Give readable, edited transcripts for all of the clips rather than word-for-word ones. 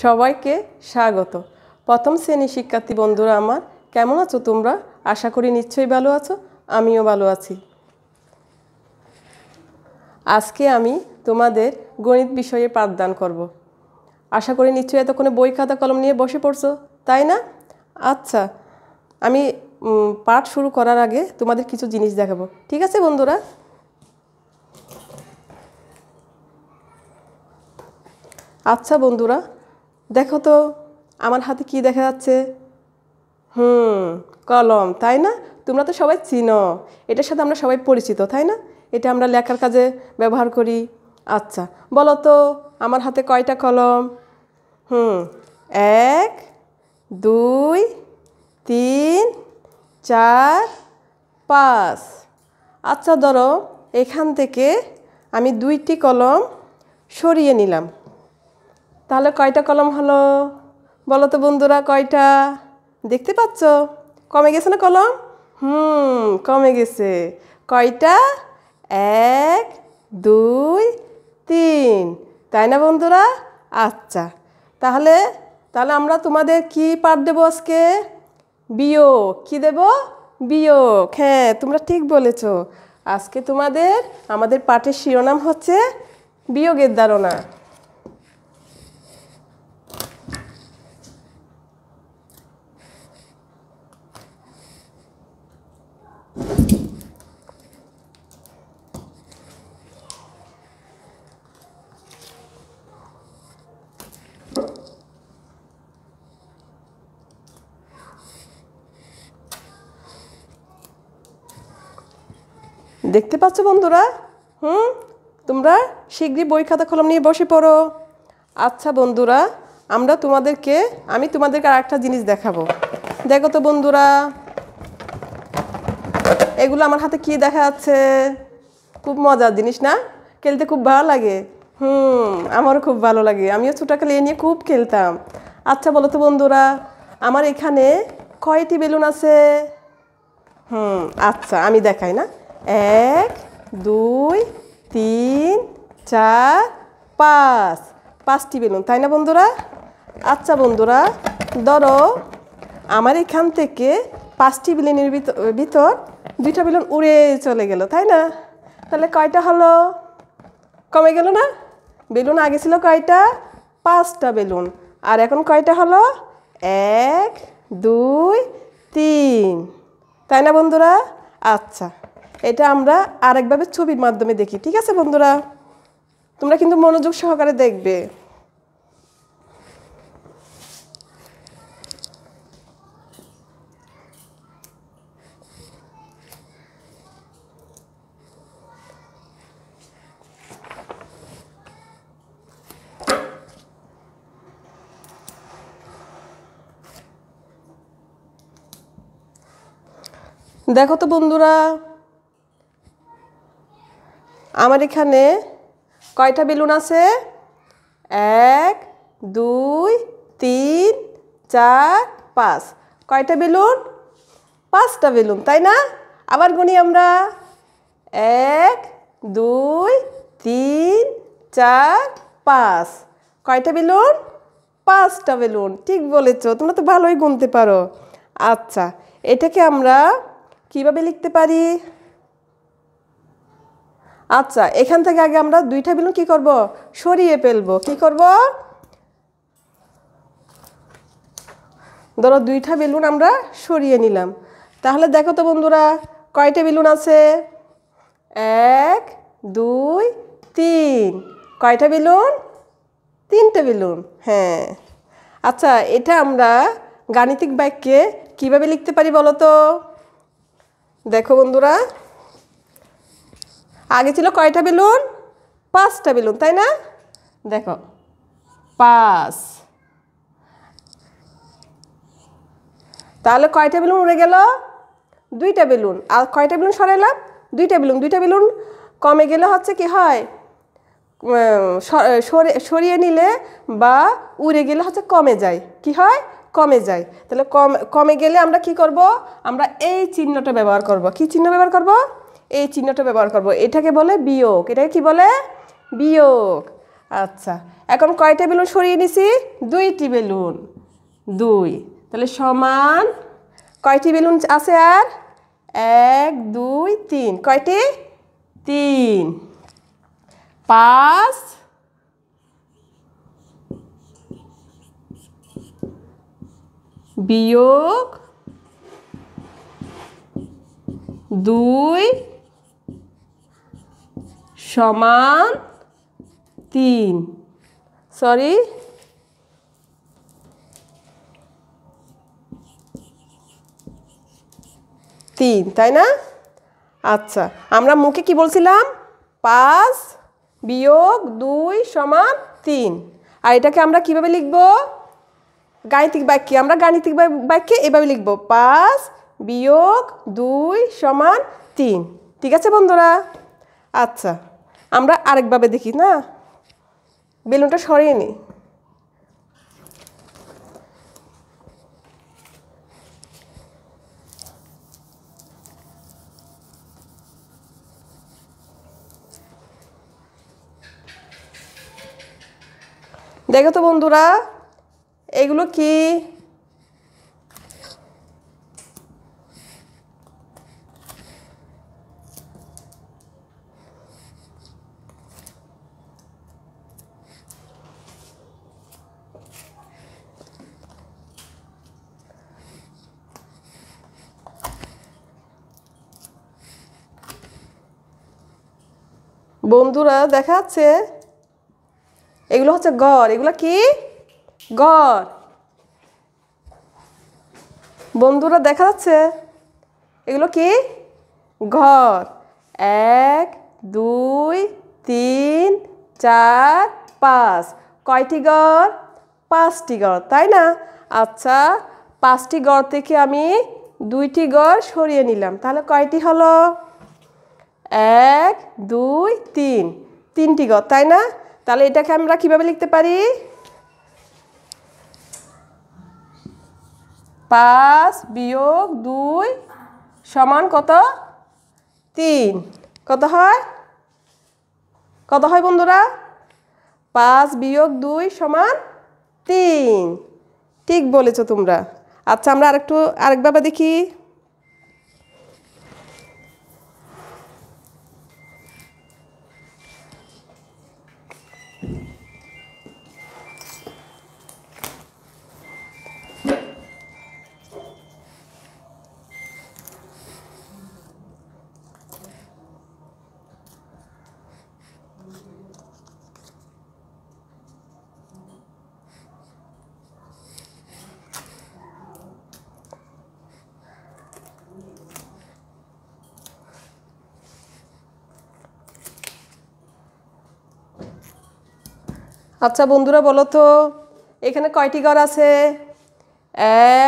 সবাইকে স্বাগত। প্রথম শ্রেণীর শিক্ষার্থী বন্ধুরা আমার, কেমন আছো তোমরা? আশা করি নিশ্চয়ই ভালো আছো, আমিও ভালো আছি। আজকে আমি তোমাদের গণিত বিষয়ে পাঠদান করব। আশা করি নিশ্চয়ই এতক্ষণে বই খাতা কলম নিয়ে বসে পড়ছো, তাই না? আচ্ছা, আমি পাঠ শুরু করার আগে তোমাদের কিছু জিনিস দেখাবো, ঠিক আছে বন্ধুরা? আচ্ছা বন্ধুরা, দেখো তো আমার হাতে কি দেখা যাচ্ছে? কলম, তাই না? তোমরা তো সবাই চিনো, এটার সাথে আমরা সবাই পরিচিত, তাই না? এটা আমরা লেখার কাজে ব্যবহার করি। আচ্ছা, বলো তো আমার হাতে কয়টা কলম? 1 2 3 4 5। আচ্ছা ধরো এখান থেকে আমি 2টি কলম সরিয়ে নিলাম, তাহলে কয়টা কলম হলো? বলো তো বন্ধুরা, কয়টা? দেখতে পাচ্ছ কমে গেছে না কলম? কমে গেছে। কয়টা? 1 2 3, তাই না বন্ধুরা? আচ্ছা, তাহলে আমরা তোমাদের কি পাঠ দেবো আজকে? বিয়োগ। কি দেব? বিয়োগ। হ্যাঁ, তোমরা ঠিক বলেছ। আজকে আমাদের পাঠের শিরোনাম হচ্ছে বিয়োগের ধারণা। দেখতে পাচ্ছ বন্ধুরা? তোমরা শীঘ্রই বই খাতা কলম নিয়ে বসে পড়ো। আচ্ছা বন্ধুরা, আমি তোমাদেরকে আর একটা জিনিস দেখাবো। দেখো তো বন্ধুরা, এগুলো আমার হাতে কি দেখা যাচ্ছে? খুব মজার জিনিস না? খেলতে খুব ভালো লাগে। আমারও খুব ভালো লাগে, আমিও ছোটকালে এ নিয়ে খুব খেলতাম। আচ্ছা বলো তো বন্ধুরা, আমার এখানে কয়টি বেলুন আছে? আচ্ছা আমি দেখাই না। 1 2 3 4 5, 5টি বেলুন, তাই না বন্ধুরা? আচ্ছা বন্ধুরা, ধরো আমার এখান থেকে 5টি বেলুনের ভিতর 2টা বেলুন উড়ে চলে গেল, তাই না? তাহলে কয়টা হলো? কমে গেল না? বেলুন আগে ছিল কয়টা? 5টা বেলুন। আর এখন কয়টা হলো? 1 2 3, তাই না বন্ধুরা? আচ্ছা, এটা আমরা আরেকভাবে ছবির মাধ্যমে দেখি, ঠিক আছে বন্ধুরা? তোমরা কিন্তু মনোযোগ সহকারে দেখবে। দেখো তো বন্ধুরা, আমার এখানে কয়টা বেলুন আছে? 1 2 3 4 5। কয়টা বেলুন? 5টা বেলুন, তাই না? আবার গুনি আমরা। 1 2 3 4 5। কয়টা বেলুন? 5টা বেলুন। ঠিক বলেছো, তোমরা তো ভালোই গুনতে পারো। আচ্ছা, এটাকে আমরা কিভাবে লিখতে পারি? আচ্ছা, এখান থেকে আগে আমরা 2টা বেলুন কি করব? সরিয়ে ফেলবো। কি করব? ধরো 2টা বেলুন আমরা সরিয়ে নিলাম। তাহলে দেখো তো বন্ধুরা, কয়টা বেলুন আছে? 1 2 3। কয়টা বেলুন? 3টে বেলুন। হ্যাঁ। আচ্ছা, এটা আমরা গাণিতিক বাক্যে কিভাবে লিখতে পারি বলো তো? দেখো বন্ধুরা, আগে ছিল কয়টা বেলুন? 5টা বেলুন, তাই না? দেখো 5। তাহলে কয়টা বেলুন উড়ে গেল? 2টা বেলুন। আর কয়টা বেলুন সরাইলাম? 2টা বেলুন। 2টা বেলুন কমে গেলে হচ্ছে কি হয়? সরিয়ে নিলে বা উড়ে গেলে হচ্ছে কমে যায়। কি হয়? কমে যায়। তাহলে কমে গেলে আমরা কি করব? আমরা এই চিহ্নটা ব্যবহার করব। কি চিহ্ন ব্যবহার করব? এই চিহ্নটা ব্যবহার করব। এটাকে বলে বিয়োগ। এটাকে কি বলে? বিয়োগ। আচ্ছা, এখন কয়টা বেলুন সরিয়ে নিছি? 2টি বেলুন, 2। তাহলে সমান কয়টি বেলুন আছে আর? 1 2 3। কয়টি? 3। 5 বিয়োগ 2 সমান 3। সরি, 3, তাই না? আচ্ছা, আমরা মুখে কি বলছিলাম? 5 বিয়োগ 2 সমান 3। আর এটাকে আমরা কিভাবে লিখব? গাণিতিক বাক্যে। আমরা গাণিতিক বাক্যে এভাবে লিখব, 5 বিয়োগ 2 সমান 3। ঠিক আছে বন্ধুরা? আচ্ছা, আমরা আরেকভাবে দেখি না, বেলুনটা সরিয়ে নিই। দেখো তো বন্ধুরা, এগুলো কি? বন্ধুরা দেখা যাচ্ছে, এগুলো হচ্ছে ঘর। এগুলো কি? ঘর। বন্ধুরা দেখা যাচ্ছে, এগুলো কি? ঘর। 1 2 3 4 5। কয়টি ঘর? 5টি ঘর, তাই না? আচ্ছা, 5টি ঘর থেকে আমি 2টি ঘর সরিয়ে নিলাম, তাহলে কয়টি হলো? 1 2 3, 3টি ঘর, তাই না? তাহলে এটাকে আমরা কিভাবে লিখতে পারি? 5 বিয়োগ 2 সমান কত? 3। কত হয়? কত হয় বন্ধুরা? 5 বিয়োগ 2 সমান 3। ঠিক বলেছো তোমরা। আচ্ছা, আমরা আরেকভাবে দেখি। আচ্ছা বন্ধুরা, বলো তো এখানে কয়টি ঘর আছে?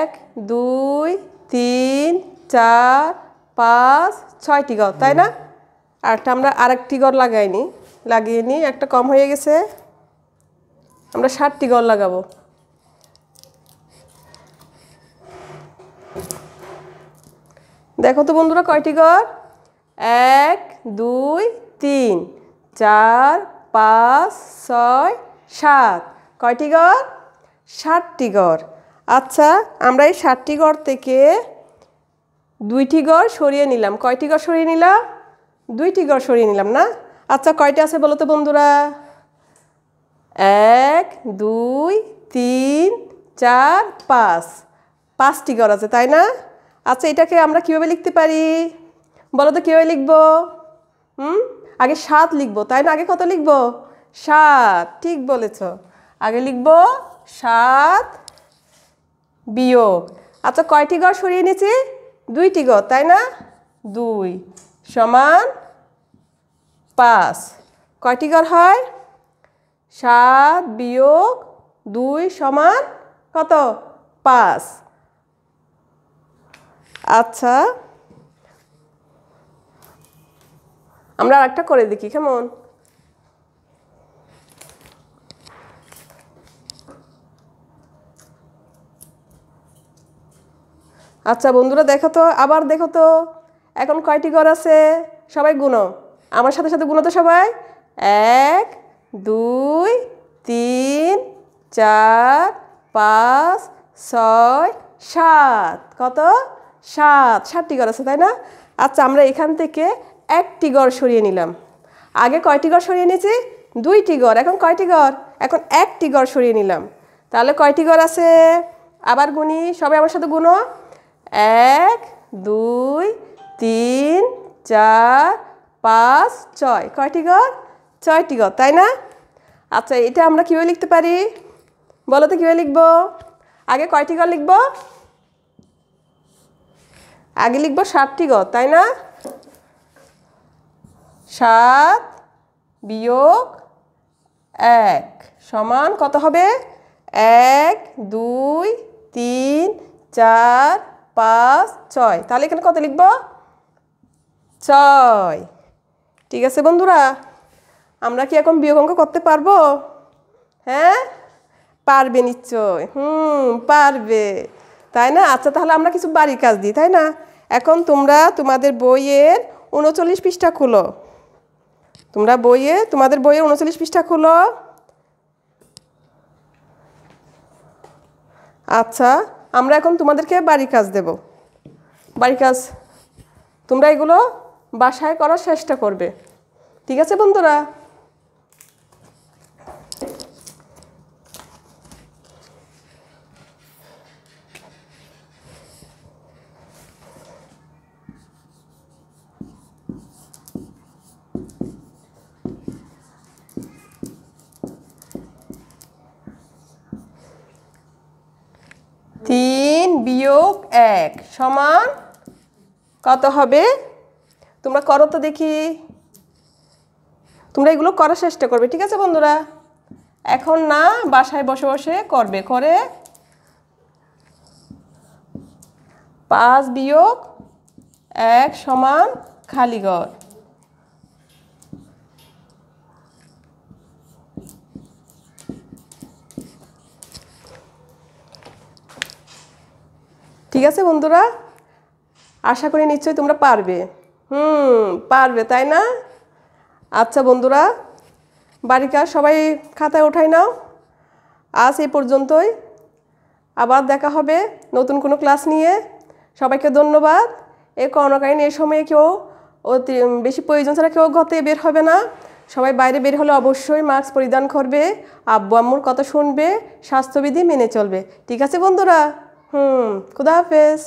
1 2 3 4 5 6টি ঘর, তাই না? আমরা আরেকটি ঘর লাগিয়ে নিই, একটা কম হয়ে গেছে। আমরা 7টি ঘর লাগাবো। দেখো তো বন্ধুরা, কয়টি ঘর? 1 2 3 4 5 6 7। কয়টি ঘর? 7টি ঘর। আচ্ছা, আমরা এই 7টি ঘর থেকে 2টি ঘর সরিয়ে নিলাম। কয়টি ঘর সরিয়ে নিলাম? 2টি ঘর সরিয়ে নিলাম না? আচ্ছা, কয়টি আছে বলো তো বন্ধুরা? 1 2 3 4 5। 5টি ঘর আছে, তাই না? আচ্ছা, এটাকে আমরা কিভাবে লিখতে পারি? বলো তো কিভাবে লিখবো? আগে 7 লিখবো, তাই না? আগে কত লিখবো? 7। ঠিক বলেছ, আগে লিখবো 7 বিয়োগ। আচ্ছা, কয়টি ঘর সরিয়ে নিয়েছি? 2টি ঘর, তাই না? 2 সমান 5। কয়টি ঘর হয়? 7 বিয়োগ 2 সমান কত? 5। আচ্ছা, আমরা আরেকটা করে দেখি, কেমন? আচ্ছা বন্ধুরা, আবার দেখো তো এখন কয়টি ঘর আছে? সবাই গুনো, আমার সাথে সাথে গুনো তো সবাই। 1 2 3 4 5 6 7 কত 7টি ঘর আছে তাই না আচ্ছা আমরা এখান থেকে একটি ঘর সরিয়ে নিলাম আগে কয়টি ঘর সরিয়ে নিয়েছি 2টি ঘর এখন কয়টি ঘর এখন একটি ঘর সরিয়ে নিলাম তাহলে কয়টি ঘর আছে আবার গুনি সবাই আমার সাথে গুনো 1 2 3 4 5 6 কয়টি ঘর 6টি ঘর তাই না আচ্ছা এটা আমরা কিভাবে লিখতে পারি বলো তো কিভাবে লিখব আগে কয়টি ঘর লিখব আগে লিখব 7টি ঘর তাই না 7 বিয়োগ 1 সমান কত হবে 1 2 3 4 5 6 তাহলে এখানে কত লিখব 6 ঠিক আছে বন্ধুরা আমরা কি এখন বিয়োগ অঙ্ক করতে পারবো হ্যাঁ পারবে নিশ্চয় পারবে তাই না আচ্ছা তাহলে আমরা কিছু বাড়ির কাজ দিই তাই না এখন তোমরা তোমাদের বইয়ের 39 পৃষ্ঠা খুলো তোমরা তোমাদের বইয়ের 39 পৃষ্ঠা খুলো আচ্ছা আমরা এখন তোমাদেরকে বাড়ির কাজ দেব বাড়ির কাজ তোমরা এগুলো বাসায় করার চেষ্টা করবে ঠিক আছে বন্ধুরা তিন বিয়োগ 1 সমান কত হবে তোমরা করো তো দেখি তোমরা এগুলো করার চেষ্টা করবে ঠিক আছে বন্ধুরা এখন না বাসায় বসে বসে করবে করে 5 বিয়োগ 1 সমান খালি ঘর ঠিক আছে বন্ধুরা আশা করি নিশ্চয়ই তোমরা পারবে পারবে তাই না আচ্ছা বন্ধুরা বাড়ির কাজ সবাই খাতায় উঠাই নাও আজ এই পর্যন্তই আবার দেখা হবে নতুন কোনো ক্লাস নিয়ে সবাইকে ধন্যবাদ এই করোনাকালীন এই সময়ে কেউ বেশি প্রয়োজন ছাড়া কেউ ঘর থেকে বের হবে না সবাই বাইরে বের হলে অবশ্যই মাস্ক পরিধান করবে আব্বু আম্মুর কথা শুনবে স্বাস্থ্যবিধি মেনে চলবে ঠিক আছে বন্ধুরা খুদা হাফেজ